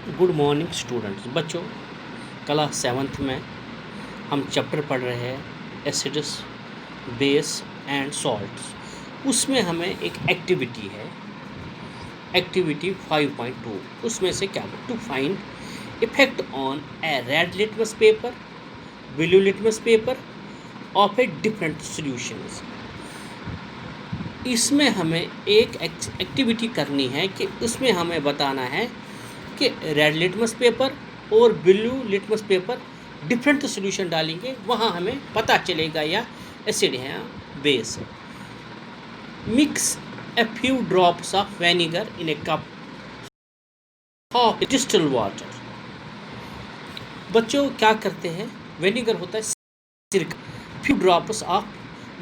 Good morning students. बच्चों, class 7th में हम चैप्टर पढ़ रहे हैं एसिड्स, बेस एंड सॉल्ट्स। उसमें हमें एक एक्टिविटी है, एक्टिविटी 5.2। उसमें से क्या to find effect on a red litmus paper, blue litmus paper of a different solutions. इसमें हमें एक एक्टिविटी करनी है कि उसमें हमें बताना है कि रेड लिटमस पेपर और blue litmus paper different solution डालेंगे, वहाँ हमें पता चलेगा या एसिड है या बेस है। Mix a few drops of vinegar in a cup of distilled water. बच्चों क्या करते हैं, विनेगर होता है सिरका, few drops of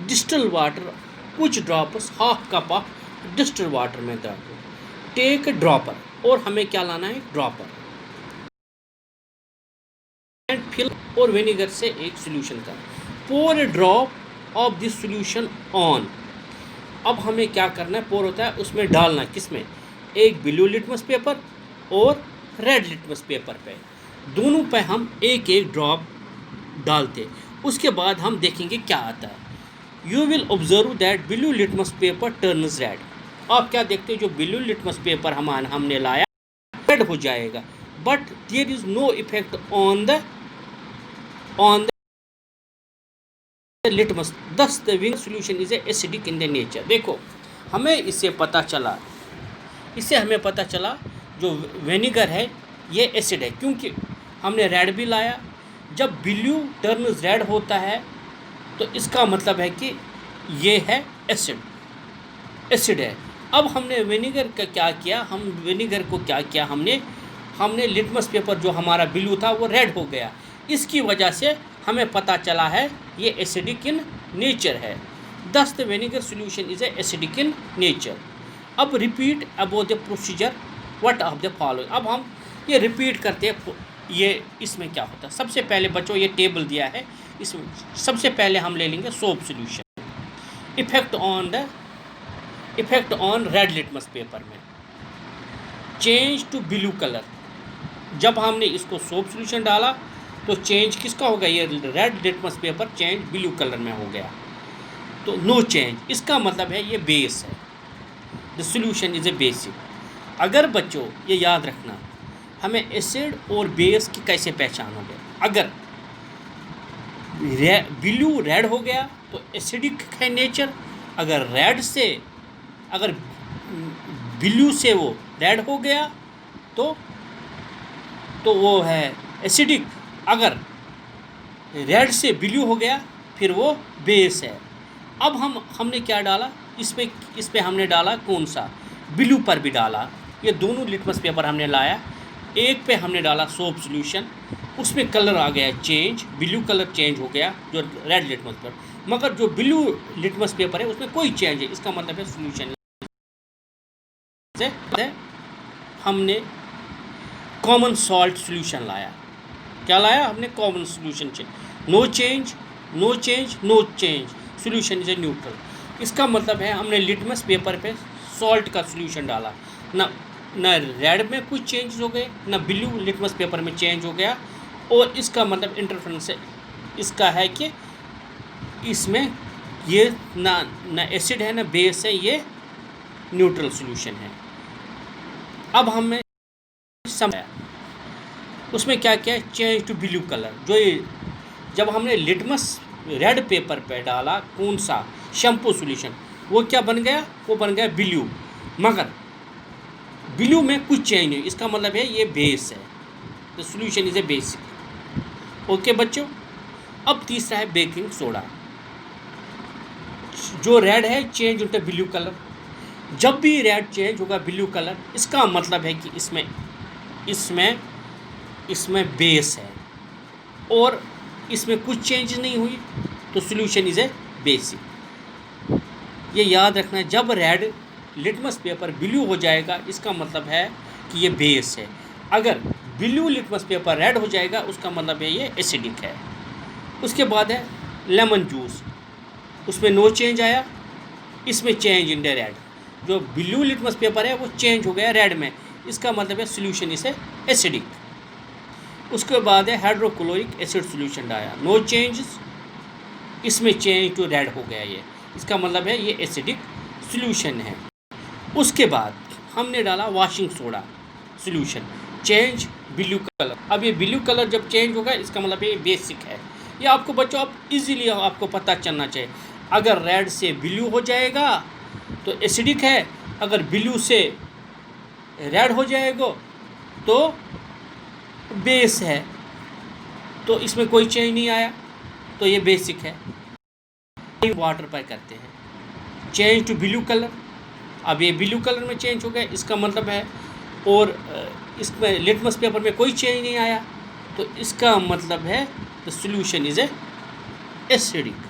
distilled water, कुछ drops half cup of distilled water में डालो। टेक ड्रॉपर, और हमें क्या लाना है, ड्रॉपर, एंड फिल और विनेगर से एक सॉल्यूशन का pour a drop of this solution on. अब हमें क्या करना है, पोर होता है उसमें डालना, किसमें, एक ब्लू लिटमस पेपर और रेड लिटमस पेपर पे, दोनों पे हम एक एक ड्रॉप डालते। उसके बाद हम देखेंगे क्या आता है। You will observe that blue litmus paper turns red. आप क्या देखते हो, जो ब्लू लिटमस पेपर हमने लाया रेड हो जाएगा, but there is no effect on the litmus, thus the wing solution is acidic in the nature. देखो, हमें इससे हमें पता चला जो विनेगर है ये एसिड है, क्योंकि हमने रेड भी लाया। जब ब्लू टर्न्स रेड होता है तो इसका मतलब है कि ये है एसिड है। अब हमने विनेगर का क्या किया, हमने लिटमस पेपर जो हमारा ब्लू था वो रेड हो गया। इसकी वजह से हमें पता चला है ये एसिडिक इन नेचर है। Thus the vinegar solution is acidic in nature. अब repeat about the procedure what of the following. अब हम ये रिपीट करते हैं, ये इसमें क्या होता है। सबसे पहले बच्चों ये टेबल दिया है, इसमें सबसे पहले हम ले लेंगे soap solution. Effect on red litmus paper में, चेंज टू ब्लू कलर। जब हमने इसको सोप सॉल्यूशन डाला तो चेंज किसका हो गया, ये red litmus paper change blue colour में हो गया। तो नो चेंज, इसका मतलब है ये बेस है, the solution is A basic. अगर बच्चों ये याद रखना, हमें एसिड और बेस की कैसे पहचान हो गया। अगर ब्लू रेड हो गया तो एसिडिक है नेचर, अगर ब्लू से वो रेड हो गया तो वो है एसिडिक, अगर रेड से ब्लू हो गया फिर वो बेस है। अब हमने क्या डाला, इस पे हमने डाला कौन सा, ब्लू पर भी डाला। ये दोनों लिटमस पेपर हमने लाया, एक पे हमने डाला सोप सॉल्यूशन, उसमें कलर आ गया चेंज, ब्लू कलर चेंज हो गया जो रेड लिटमस पेपर, मगर जो ब्लू लिटमस पेपर है उसमें कोई चेंज है, इसका मतलब है सॉल्यूशन है। हमने कॉमन सॉल्ट सॉल्यूशन लाया, क्या लाया हमने, common solution change, no change, solution is a neutral. इसका मतलब है हमने लिटमस पेपर पे सॉल्ट का सॉल्यूशन डाला, ना रेड में कुछ चेंज हो गए, ना ब्लू लिटमस पेपर में चेंज हो गया, और इसका मतलब इंटरफेरेंस इसका है कि इसमें ये ना एसिड है ना बेस है, ये न्यूट्रल सॉल्यूशन है। अब हमें समझाया उसमें क्या किया, चेंज टू ब्लू कलर। जब हमने लिटमस रेड पेपर पे डाला कौन सा, शैम्पू सॉल्यूशन, वो क्या बन गया, वो बन गया ब्लू, मगर ब्लू में कुछ चेंज नहीं, इसका मतलब है ये बेस है, the solution is A basic. Okay बच्चों, अब तीसरा है बेकिंग सोडा। जो रेड है चेंज होता है ब्लू कलर, जब भी रेड चेंज होगा ब्लू कलर, इसका मतलब है कि इसमें बेस है और इसमें कुछ चेंज नहीं हुई, तो सॉल्यूशन इज ए बेसिक। ये याद रखना, जब रेड लिटमस पेपर ब्लू हो जाएगा इसका मतलब है कि ये बेस है, अगर ब्लू लिटमस पेपर रेड हो जाएगा उसका मतलब है ये एसिडिक है। उसके बाद है लेमन जूस, उसमें नो चेंज आया, इसमें चेंज इन द रेड। जो ब्लू लिटमस पेपर है वो चेंज हो गया रेड में, इसका मतलब है सोल्यूशन इसे एसिडिक। उसके बाद है हाइड्रोक्लोरिक एसिड सोल्यूशन डाला, नो चेंजेस, इसमें चेंज टू रेड हो गया ये, इसका मतलब है ये एसिडिक सोल्यूशन है। उसके बाद हमने डाला washing soda solution, change blue colour. अब ये ब्लू कलर जब चेंज होगा इसका मतलब ये बेसिक है। ये आपको बच्चों आप इजीली आपको पता चलना चाहिए, अगर रेड से ब्लू हो जाएगा तो एसिडिक है, अगर ब्लू से रेड हो जाएगा तो बेस है, तो इसमें कोई चेंज नहीं आया तो ये बेसिक है। वाटर पर करते हैं चेंज टू ब्लू कलर, अब ये ब्लू कलर में चेंज हो गया, इसका मतलब है, और इसमें लिटमस पेपर में कोई चेंज नहीं आया तो इसका मतलब है the solution is A acidic.